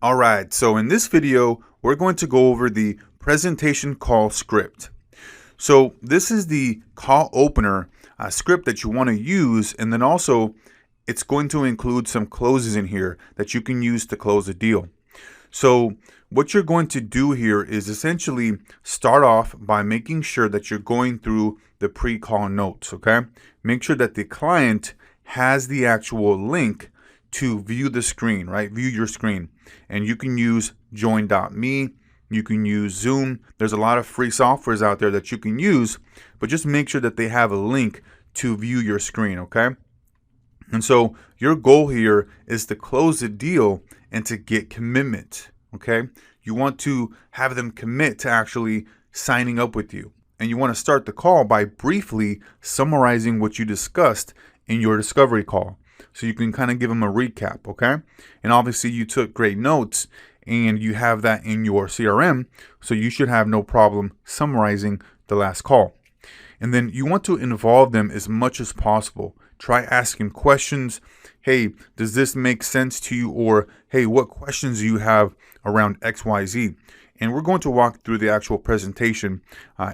All right, so in this video, we're going to go over the presentation call script. So this is the call opener script that you want to use, and then also it's going to include some closes in here that you can use to close a deal. So what you're going to do here is essentially start off by making sure that you're going through the pre-call notes, okay? Make sure that the client has the actual link to view the screen, right? View your screen. And you can use join.me, you can use Zoom. There's a lot of free softwares out there that you can use, but just make sure that they have a link to view your screen, okay? And so your goal here is to close the deal and to get commitment, okay? You want to have them commit to actually signing up with you. And you want to start the call by briefly summarizing what you discussed in your discovery call. So you can kind of give them a recap, okay? And obviously you took great notes and you have that in your CRM, so you should have no problem summarizing the last call. And then you want to involve them as much as possible. Try asking questions. Hey, does this make sense to you? Or, hey, what questions do you have around XYZ? And we're going to walk through the actual presentation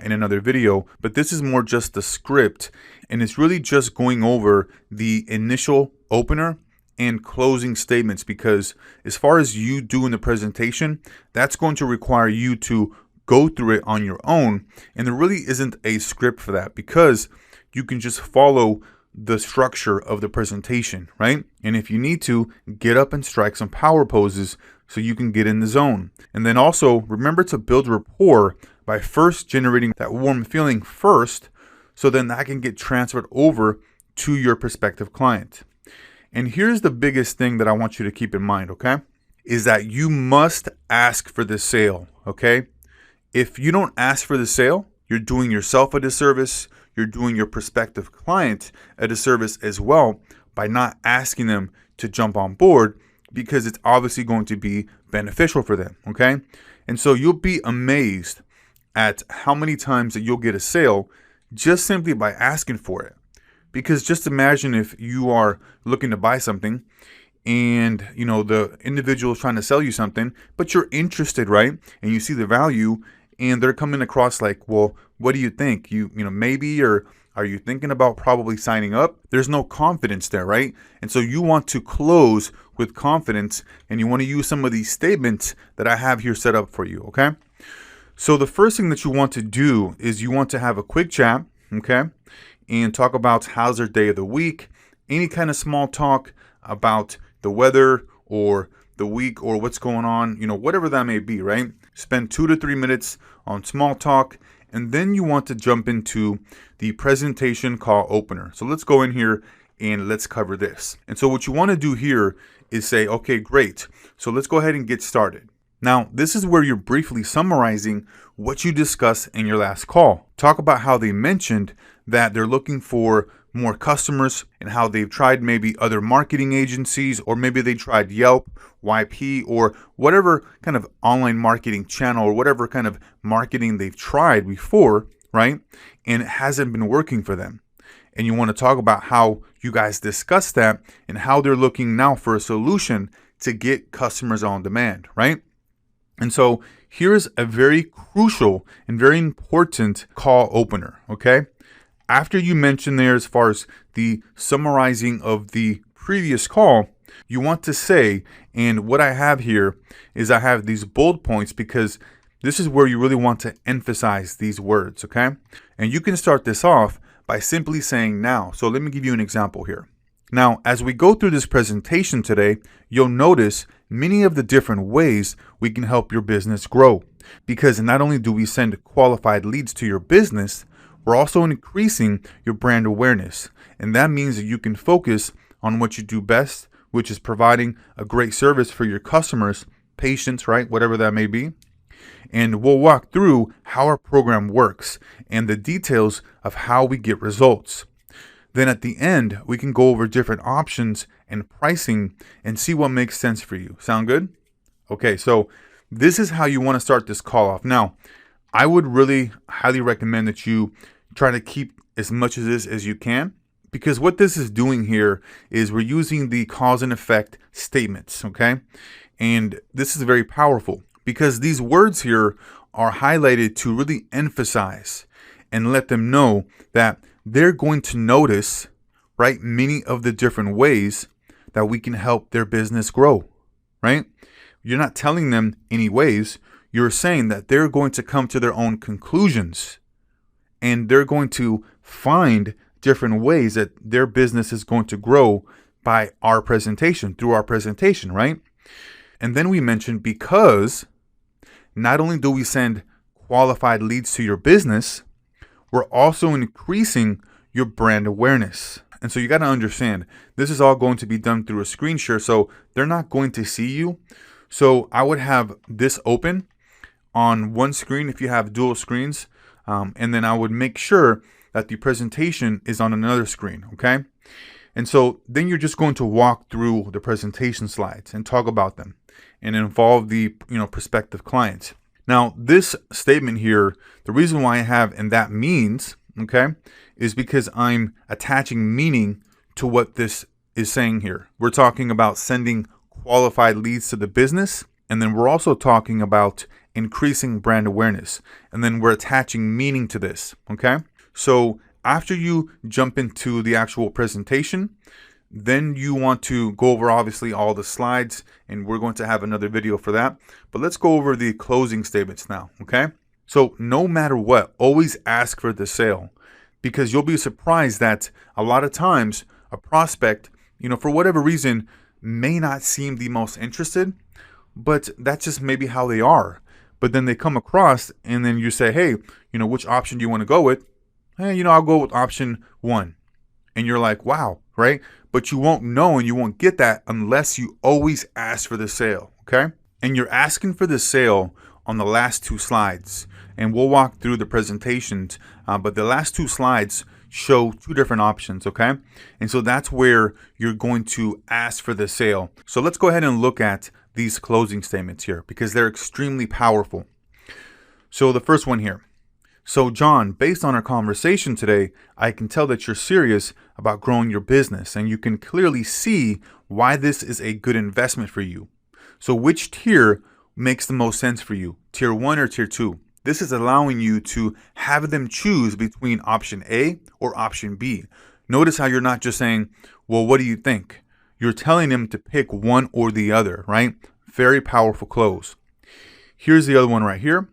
in another video, but this is more just the script, and it's really just going over the initial opener and closing statements, because as far as you doing the presentation, that's going to require you to go through it on your own, and there really isn't a script for that because you can just follow the structure of the presentation, right? And if you need to, get up and strike some power poses so you can get in the zone. And then also remember to build rapport by first generating that warm feeling first, so then that can get transferred over to your prospective client. And here's the biggest thing that I want you to keep in mind, okay? Is that you must ask for the sale, okay? If you don't ask for the sale, you're doing yourself a disservice. You're doing your prospective client a disservice as well by not asking them to jump on board, because it's obviously going to be beneficial for them, okay? And so you'll be amazed at how many times that you'll get a sale just simply by asking for it. Because just imagine if you are looking to buy something and the individual is trying to sell you something, but you're interested, right? And you see the value, and they're coming across like, well, what do you think? Maybe, or are you thinking about probably signing up? There's no confidence there, right? And so you want to close with confidence, and you want to use some of these statements that I have here set up for you, okay? So the first thing that you want to do is you want to have a quick chat, okay? And talk about how's their day of the week, any kind of small talk about the weather or the week or what's going on, whatever that may be, right? Spend 2 to 3 minutes on small talk, and then you want to jump into the presentation call opener. So let's go in here and let's cover this. And so what you want to do here is say, okay, great. So let's go ahead and get started. Now, this is where you're briefly summarizing what you discussed in your last call. Talk about how they mentioned that they're looking for more customers and how they've tried maybe other marketing agencies, or maybe they tried Yelp, YP, or whatever kind of online marketing channel or whatever kind of marketing they've tried before, right? And it hasn't been working for them. And you want to talk about how you guys discussed that and how they're looking now for a solution to get customers on demand, right? And so here's a very crucial and very important call opener, okay? After you mention there as far as the summarizing of the previous call, you want to say, and what I have here is I have these bold points because this is where you really want to emphasize these words, okay? And you can start this off by simply saying now. So let me give you an example here. Now, as we go through this presentation today, you'll notice many of the different ways we can help your business grow. Because not only do we send qualified leads to your business, we're also increasing your brand awareness. And that means that you can focus on what you do best, which is providing a great service for your customers, patients, right? Whatever that may be. And we'll walk through how our program works and the details of how we get results. Then at the end, we can go over different options and pricing and see what makes sense for you. Sound good? Okay, so this is how you want to start this call off. Now, I would really highly recommend that you try to keep as much of this as you can, because what this is doing here is we're using the cause and effect statements, okay? And this is very powerful because these words here are highlighted to really emphasize and let them know that they're going to notice, right, many of the different ways that we can help their business grow, right? You're not telling them any ways. You're saying that they're going to come to their own conclusions and they're going to find different ways that their business is going to grow by our presentation, through our presentation, right? And then we mentioned because not only do we send qualified leads to your business, we're also increasing your brand awareness. And so you got to understand, this is all going to be done through a screen share, so they're not going to see you. So I would have this open on one screen if you have dual screens, and then I would make sure that the presentation is on another screen, okay? And so then you're just going to walk through the presentation slides and talk about them and involve the prospective clients. Now, this statement here, the reason why I have "and that means," okay, is because I'm attaching meaning to what this is saying here. We're talking about sending qualified leads to the business, and then we're also talking about increasing brand awareness, and then we're attaching meaning to this, okay? So after you jump into the actual presentation, then you want to go over obviously all the slides, and we're going to have another video for that. But let's go over the closing statements now, okay? So no matter what, always ask for the sale, because you'll be surprised that a lot of times a prospect, for whatever reason, may not seem the most interested, but that's just maybe how they are. But then they come across and then you say, hey, which option do you want to go with? Hey, I'll go with option 1. And you're like, wow, right? But you won't know and you won't get that unless you always ask for the sale, okay? And you're asking for the sale on the last 2 slides. And we'll walk through the presentations, but the last 2 slides show 2 different options, okay? And so that's where you're going to ask for the sale. So let's go ahead and look at these closing statements here because they're extremely powerful. So the first one here. So John, based on our conversation today, I can tell that you're serious about growing your business, and you can clearly see why this is a good investment for you. So which tier makes the most sense for you? Tier 1 or tier 2? This is allowing you to have them choose between option A or option B. Notice how you're not just saying, well, what do you think? You're telling them to pick one or the other, right? Very powerful close. Here's the other one right here.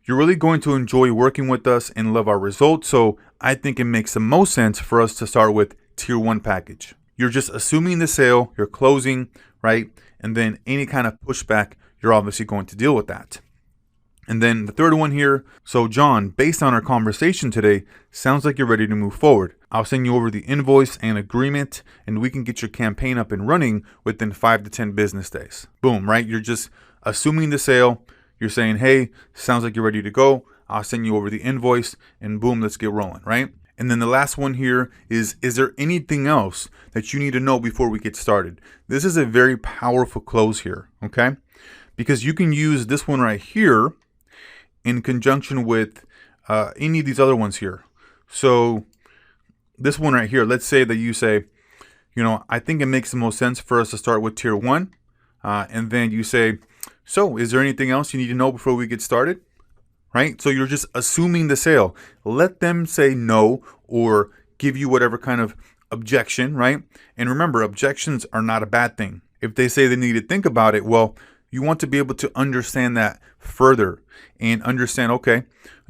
You're really going to enjoy working with us and love our results, so I think it makes the most sense for us to start with tier 1 package. You're just assuming the sale, you're closing, right? And then any kind of pushback, you're obviously going to deal with that. And then the third one here. So John, based on our conversation today, sounds like you're ready to move forward. I'll send you over the invoice and agreement, and we can get your campaign up and running within 5 to 10 business days. Boom, right? You're just assuming the sale. You're saying, hey, sounds like you're ready to go. I'll send you over the invoice, and boom, let's get rolling, right? And then the last one here is there anything else that you need to know before we get started? This is a very powerful close here, okay? Because you can use this one right here in conjunction with any of these other ones here. So this one right here, let's say that you say, I think it makes the most sense for us to start with tier 1. And then you say, so is there anything else you need to know before we get started? Right? So you're just assuming the sale. Let them say no or give you whatever kind of objection, right? And remember, objections are not a bad thing. If they say they need to think about it, well, you want to be able to understand that further and understand, okay,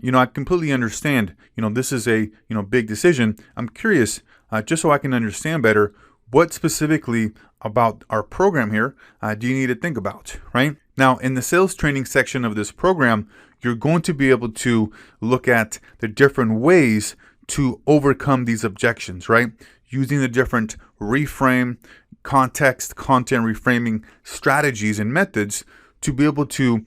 I completely understand, this is a, big decision. I'm curious, just so I can understand better, what specifically about our program here do you need to think about, right? Now, in the sales training section of this program, you're going to be able to look at the different ways to overcome these objections, right? Using the different reframe, content reframing strategies and methods to be able to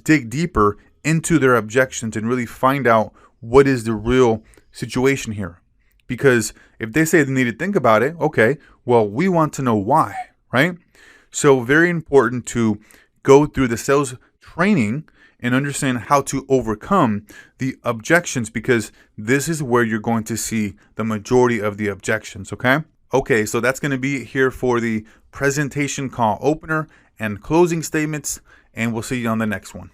dig deeper into their objections and really find out what is the real situation here. Because if they say they need to think about it, okay, well, we want to know why, right? So very important to go through the sales training and understand how to overcome the objections, because this is where you're going to see the majority of the objections, okay? Okay, so that's going to be it here for the presentation call opener and closing statements, and we'll see you on the next one.